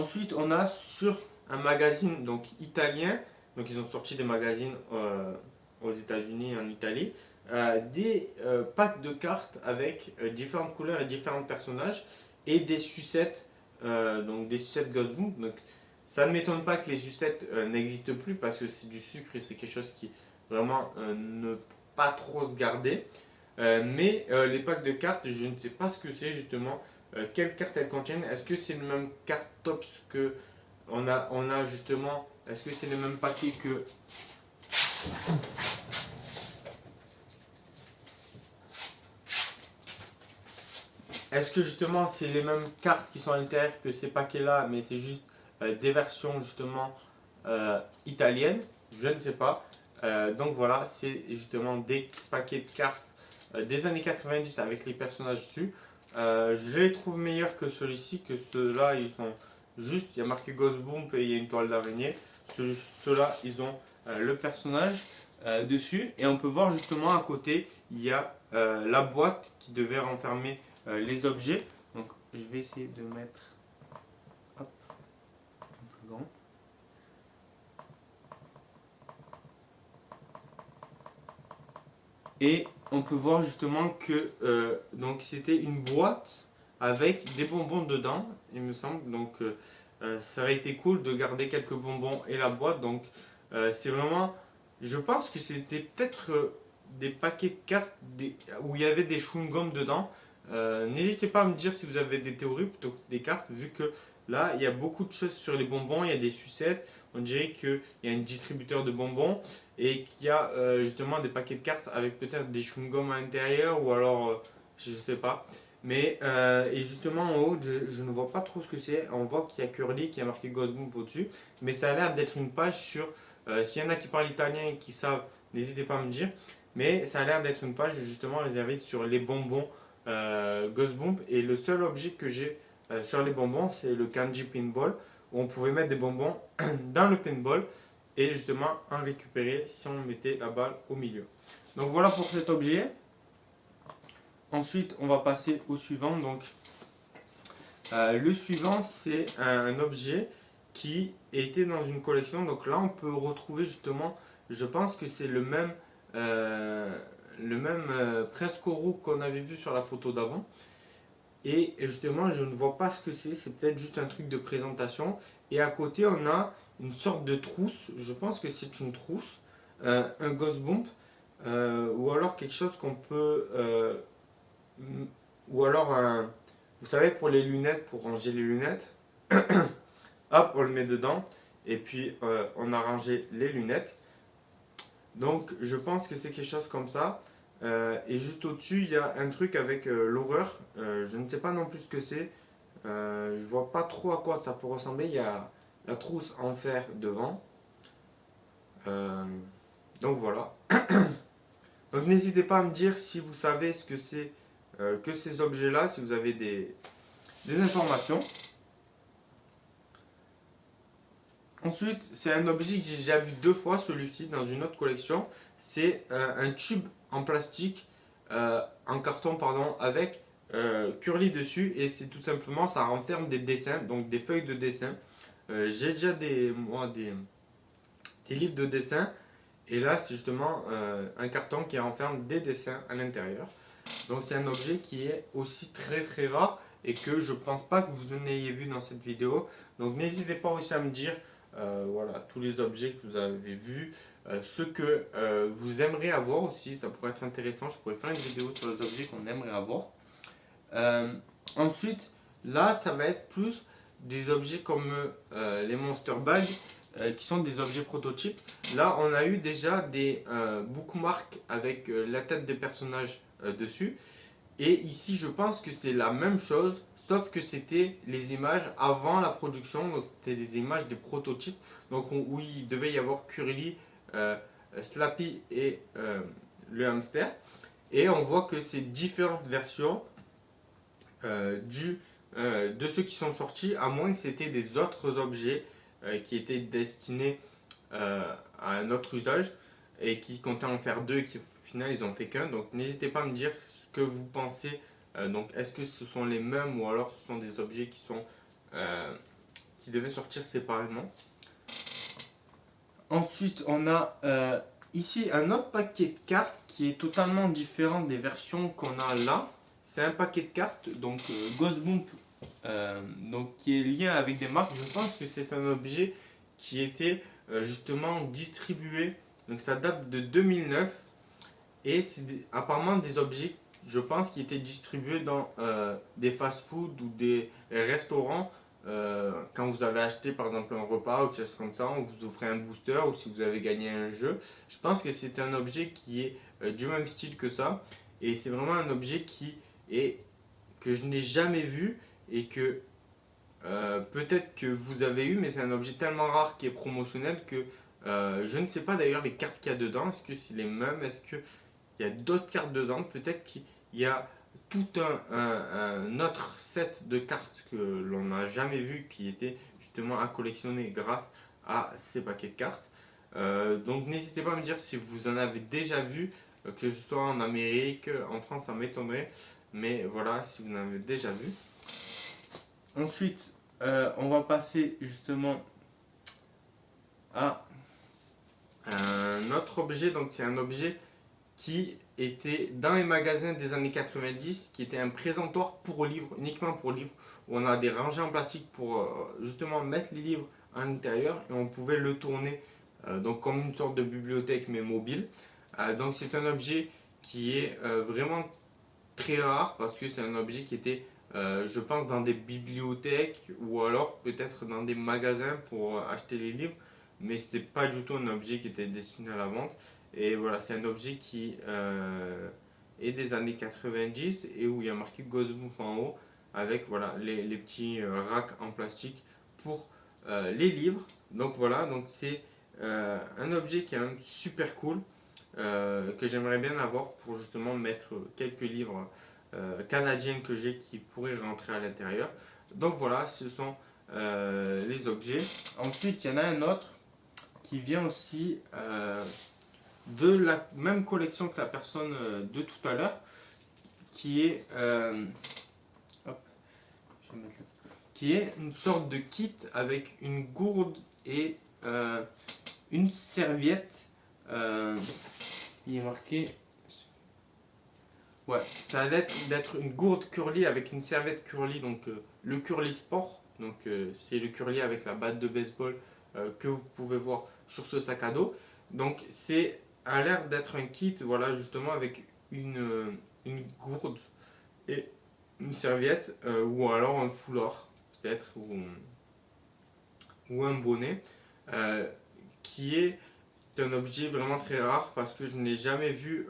Ensuite, on a sur un magazine donc italien, donc ils ont sorti des magazines aux États-Unis et en Italie, des packs de cartes avec différentes couleurs et différents personnages et des sucettes, donc des sucettes Ghostboom. Donc ça ne m'étonne pas que les sucettes n'existent plus parce que c'est du sucre et c'est quelque chose qui vraiment ne pas trop se garder. Mais les packs de cartes, je ne sais pas ce que c'est justement, quelles cartes elles contiennent. Est-ce que c'est le même carte tops que on a justement. Est-ce que c'est le même paquet que. Est-ce que justement c'est les mêmes cartes qui sont à l'intérieur que ces paquets-là, mais c'est juste des versions justement italiennes? Je ne sais pas. Donc voilà, c'est justement des paquets de cartes des années 90 avec les personnages dessus. Je les trouve meilleurs que celui-ci, que ceux-là, ils sont juste, il y a marqué Ghost Boom et il y a une toile d'araignée. Ceux-là, ils ont le personnage dessus. Et on peut voir justement à côté, il y a la boîte qui devait renfermer les objets. Donc je vais essayer de mettre hop, un plus grand. Et on peut voir justement que donc c'était une boîte avec des bonbons dedans, il me semble. Donc ça aurait été cool de garder quelques bonbons et la boîte. Donc c'est vraiment, je pense que c'était peut-être des paquets de cartes où il y avait des chewing-gums dedans. N'hésitez pas à me dire si vous avez des théories plutôt que des cartes, vu que là il y a beaucoup de choses sur les bonbons, il y a des sucettes. On dirait qu'il y a un distributeur de bonbons et qu'il y a justement des paquets de cartes avec peut-être des chewing-gums à l'intérieur ou alors je sais pas. Mais et justement en haut, je ne vois pas trop ce que c'est. On voit qu'il y a Curly qui a marqué Ghostboom au-dessus, mais ça a l'air d'être une page sur. S'il y en a qui parlent italien et qui savent, n'hésitez pas à me dire. Mais ça a l'air d'être une page justement réservée sur les bonbons Ghostboom. Et le seul objet que j'ai sur les bonbons, c'est le Kanji Pinball, où on pouvait mettre des bonbons dans le pinball et justement en récupérer si on mettait la balle au milieu. Donc voilà pour cet objet. Ensuite, on va passer au suivant. Donc, le suivant, c'est un objet qui était dans une collection. Donc là, on peut retrouver justement, je pense que c'est le même presque roux qu'on avait vu sur la photo d'avant. Et justement, je ne vois pas ce que c'est. C'est peut-être juste un truc de présentation. Et à côté, on a une sorte de trousse. Je pense que c'est une trousse, un ghost bump, ou alors quelque chose qu'on peut, ou alors un, vous savez, pour les lunettes, pour ranger les lunettes. Hop, on le met dedans. Et puis, on a rangé les lunettes. Donc, je pense que c'est quelque chose comme ça. Et juste au-dessus, il y a un truc avec l'horreur. Je ne sais pas non plus ce que c'est. Je vois pas trop à quoi ça peut ressembler. Il y a la trousse en fer devant. Euh, donc voilà. Donc n'hésitez pas à me dire si vous savez ce que c'est que ces objets-là, si vous avez des informations. Ensuite, c'est un objet que j'ai déjà vu deux fois, celui-ci, dans une autre collection. C'est un tube en plastique, en carton, pardon, avec curly dessus. Et c'est tout simplement, ça renferme des dessins, donc des feuilles de dessin. J'ai déjà des livres de dessin. Et là, c'est justement un carton qui renferme des dessins à l'intérieur. Donc c'est un objet qui est aussi très très rare et que je pense pas que vous en ayez vu dans cette vidéo. Donc n'hésitez pas aussi à me dire voilà, tous les objets que vous avez vus, ce que vous aimeriez avoir aussi, ça pourrait être intéressant. Je pourrais faire une vidéo sur les objets qu'on aimerait avoir. Euh, Ensuite, là, ça va être plus des objets comme les Monster Bags, qui sont des objets prototypes. Là, on a eu déjà des bookmarks avec la tête des personnages dessus. Et ici, je pense que c'est la même chose, sauf que c'était les images avant la production. Donc, c'était des images des prototypes. Donc, où il devait y avoir Curly, Slappy et le hamster. Et on voit que c'est différentes versions de ceux qui sont sortis, à moins que c'était des autres objets qui étaient destinés à un autre usage et qui comptaient en faire deux et qui au final ils en fait qu'un. Donc n'hésitez pas à me dire ce que vous pensez. Donc est-ce que ce sont les mêmes ou alors ce sont des objets qui sont qui devait sortir séparément. Ensuite, on a ici un autre paquet de cartes qui est totalement différent des versions qu'on a là. C'est un paquet de cartes, donc Ghost Bump, donc qui est lié avec des marques. Je pense que c'est un objet qui était justement distribué. Donc ça date de 2009 et c'est apparemment des objets, je pense, qui étaient distribués dans des fast-food ou des restaurants. Quand vous avez acheté par exemple un repas ou quelque chose comme ça, on vous offrait un booster ou si vous avez gagné un jeu. Je pense que c'est un objet qui est du même style que ça. Et c'est vraiment un objet que je n'ai jamais vu et que peut-être que vous avez eu, mais c'est un objet tellement rare qui est promotionnel que je ne sais pas d'ailleurs les cartes qu'il y a dedans. Est-ce que c'est les mêmes? Est-ce qu'il y a d'autres cartes dedans? Peut-être qu'il y a tout un autre set de cartes que l'on n'a jamais vu qui était justement à collectionner grâce à ces paquets de cartes. Donc n'hésitez pas à me dire si vous en avez déjà vu, que ce soit en Amérique, en France, ça m'étonnerait. Mais voilà, si vous en avez déjà vu. Ensuite, on va passer justement à un autre objet. Donc c'est un objet qui était dans les magasins des années 90, qui était un présentoir pour livres, uniquement pour livres, où on a des rangées en plastique pour justement mettre les livres à l'intérieur et on pouvait le tourner donc comme une sorte de bibliothèque mais mobile. Donc c'est un objet qui est vraiment très rare parce que c'est un objet qui était je pense dans des bibliothèques ou alors peut-être dans des magasins pour acheter les livres, mais c'était pas du tout un objet qui était destiné à la vente. Et voilà, c'est un objet qui est des années 90 et où il y a marqué Ghostbump en haut avec voilà, les petits racks en plastique pour les livres. Donc voilà, donc c'est un objet qui est quand même super cool que j'aimerais bien avoir pour justement mettre quelques livres canadiens que j'ai qui pourraient rentrer à l'intérieur. Donc voilà, ce sont les objets. Ensuite, il y en a un autre qui vient aussi de la même collection que la personne de tout à l'heure, qui est, hop, qui est une sorte de kit avec une gourde et une serviette. Il est marqué. Ouais, ça a l'air d'être une gourde curly avec une serviette curly, donc le curly sport. Donc c'est le curly avec la batte de baseball que vous pouvez voir sur ce sac à dos. Donc c'est a l'air d'être un kit, voilà, justement avec une gourde et une serviette ou alors un foulard peut-être ou un bonnet euh, qui est un objet vraiment très rare parce que je n'ai jamais vu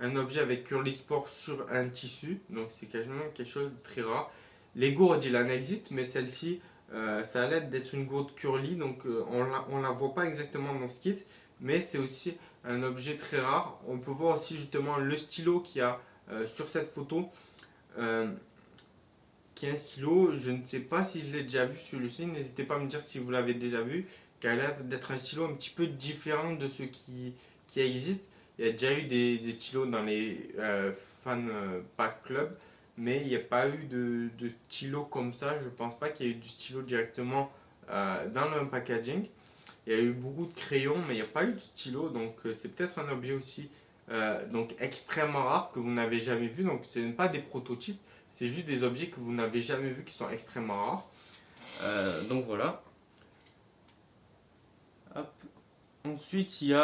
un objet avec curly sport sur un tissu, donc c'est quasiment quelque chose de très rare. Les gourdes, il en existe, mais celle-ci, ça a l'air d'être une gourde curly, donc on la voit pas exactement dans ce kit, mais c'est aussi un objet très rare. On peut voir aussi justement le stylo qu'il y a sur cette photo, euh, qui est un stylo, je ne sais pas si je l'ai déjà vu sur le site, n'hésitez pas à me dire si vous l'avez déjà vu, car il a l'air d'être un stylo un petit peu différent de ceux qui existent. Il y a déjà eu des stylos dans les fan pack club, mais il n'y a pas eu de stylo comme ça. Je ne pense pas qu'il y ait eu du stylo directement dans le packaging. Il y a eu beaucoup de crayons, mais il n'y a pas eu de stylo, donc c'est peut-être un objet aussi donc extrêmement rare que vous n'avez jamais vu. Donc ce n'est pas des prototypes, c'est juste des objets que vous n'avez jamais vus qui sont extrêmement rares. Donc voilà. Hop. Ensuite, il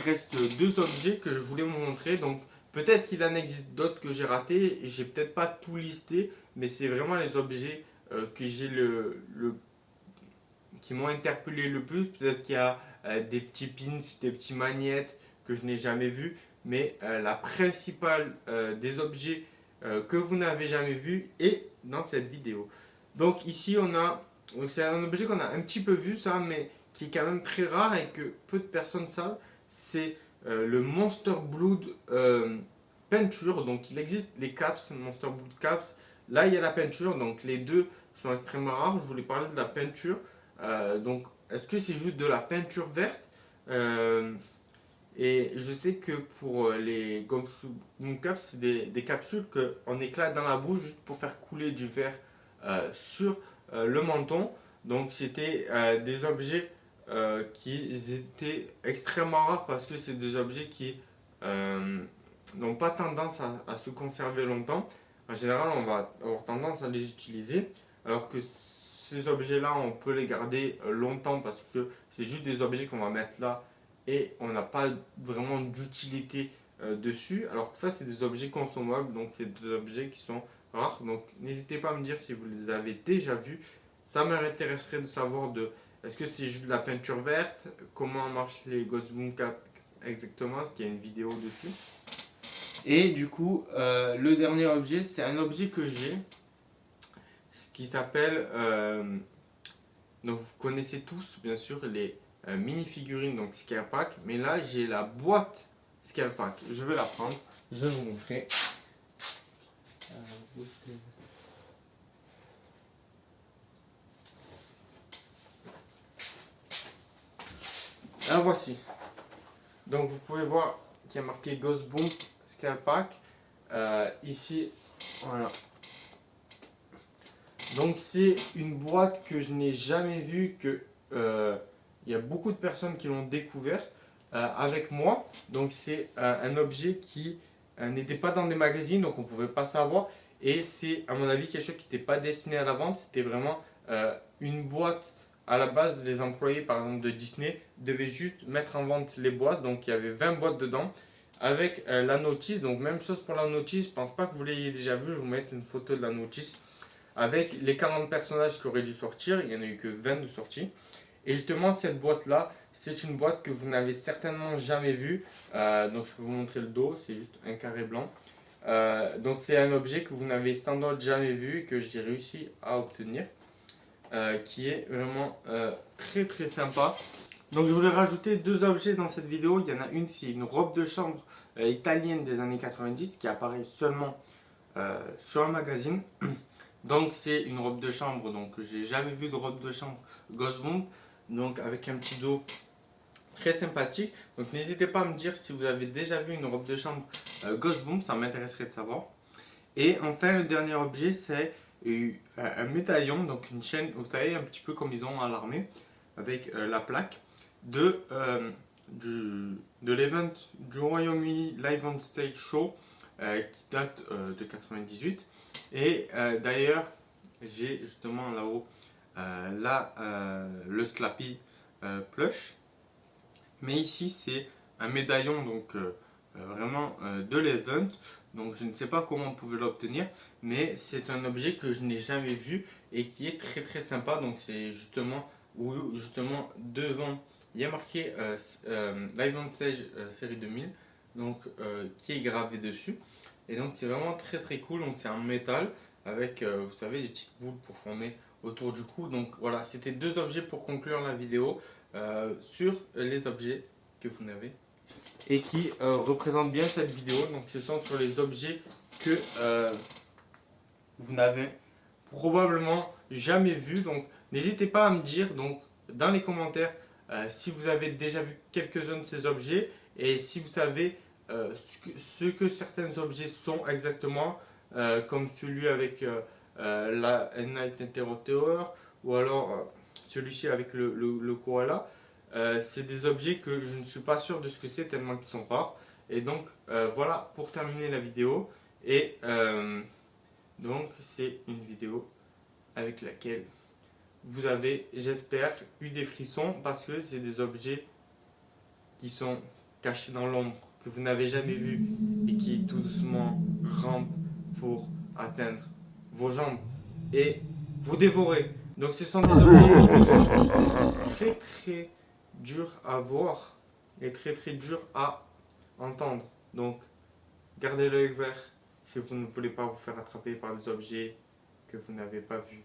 reste deux objets que je voulais vous montrer. Donc peut-être qu'il en existe d'autres que j'ai ratés. J'ai peut-être pas tout listé, mais c'est vraiment les objets que j'ai qui m'ont interpellé le plus. Peut-être qu'il y a des petits pins, des petits magnettes que je n'ai jamais vus, mais la principale des objets que vous n'avez jamais vu est dans cette vidéo. Donc ici on a, c'est un objet qu'on a un petit peu vu ça, mais qui est quand même très rare et que peu de personnes savent, c'est le Monster Blood peinture. Donc il existe les caps, Monster Blood caps. Là il y a la peinture, donc les deux sont extrêmement rares. Je voulais parler de la peinture. Donc est-ce que c'est juste de la peinture verte et je sais que pour les Gum Caps, c'est des capsules qu'on éclate dans la bouche juste pour faire couler du verre sur le menton. Donc c'était des objets qui étaient extrêmement rares parce que c'est des objets qui n'ont pas tendance à se conserver longtemps. En général, on va avoir tendance à les utiliser, alors que ces objets-là, on peut les garder longtemps parce que c'est juste des objets qu'on va mettre là et on n'a pas vraiment d'utilité dessus. Alors que ça, c'est des objets consommables, donc c'est des objets qui sont rares. Donc n'hésitez pas à me dire si vous les avez déjà vus. Ça m'intéresserait de savoir est-ce que c'est juste de la peinture verte, comment marchent les Ghost Boom Cap exactement, parce qu'il y a une vidéo dessus. Et du coup, le dernier objet, c'est un objet que j'ai, ce qui s'appelle, donc vous connaissez tous bien sûr les mini-figurines, donc Scare Pack, mais là j'ai la boîte Scare Pack. Je vais la prendre, je vais vous montrer. La voici. Donc vous pouvez voir qu'il y a marqué Ghost Boom Scale Pack. Ici, voilà. Donc c'est une boîte que je n'ai jamais vue, que il y a beaucoup de personnes qui l'ont découvert avec moi. Donc c'est un objet qui n'était pas dans des magazines, donc on ne pouvait pas savoir. Et c'est à mon avis quelque chose qui n'était pas destiné à la vente. C'était vraiment une boîte. À la base, les employés par exemple de Disney devaient juste mettre en vente les boîtes. Donc il y avait 20 boîtes dedans avec la notice. Donc même chose pour la notice. Je pense pas que vous l'ayez déjà vu. Je vais vous mettre une photo de la notice avec les 40 personnages qui auraient dû sortir. Il n'y en a eu que 20 de sortis. Et justement, cette boîte-là, c'est une boîte que vous n'avez certainement jamais vue. Donc je peux vous montrer le dos. C'est juste un carré blanc. Donc c'est un objet que vous n'avez sans doute jamais vu et que j'ai réussi à obtenir. Qui est vraiment très très sympa. Donc je voulais rajouter deux objets dans cette vidéo. Il y en a une, c'est une robe de chambre italienne des années 90 qui apparaît seulement sur un magazine. Donc c'est une robe de chambre, donc j'ai jamais vu de robe de chambre Ghost Bomb. Donc avec un petit dos très sympathique. Donc n'hésitez pas à me dire si vous avez déjà vu une robe de chambre Ghost Bomb, ça m'intéresserait de savoir. Et enfin le dernier objet c'est un médaillon, donc une chaîne, vous savez, un petit peu comme ils ont à l'armée, avec la plaque de l'event du Royaume-Uni Live on Stage Show qui date de 98. Et d'ailleurs, j'ai justement là-haut le Slappy plush. Mais ici, c'est un médaillon donc vraiment de l'event. Donc je ne sais pas comment on pouvait l'obtenir, mais c'est un objet que je n'ai jamais vu et qui est très très sympa. Donc c'est justement où justement devant il y a marqué Live on Stage série 2000, donc qui est gravé dessus. Et donc c'est vraiment très très cool. Donc c'est en métal avec vous savez des petites boules pour former autour du cou. Donc voilà, c'était deux objets pour conclure la vidéo sur les objets que vous n'avez et qui représentent bien cette vidéo. Donc ce sont sur les objets que vous n'avez probablement jamais vu. Donc n'hésitez pas à me dire donc dans les commentaires si vous avez déjà vu quelques-uns de ces objets et si vous savez ce que certains objets sont exactement, comme celui avec la Night Interrupter ou alors celui-ci avec le koala. C'est des objets que je ne suis pas sûr de ce que c'est tellement qu'ils sont rares. Et donc voilà pour terminer la vidéo. Et donc c'est une vidéo avec laquelle vous avez, j'espère, eu des frissons parce que c'est des objets qui sont cachés dans l'ombre, que vous n'avez jamais vus et qui tout doucement rampent pour atteindre vos jambes et vous dévorer. Donc ce sont des objets qui sont très très durs à voir et très très durs à entendre. Donc gardez l'œil vert si vous ne voulez pas vous faire attraper par des objets que vous n'avez pas vus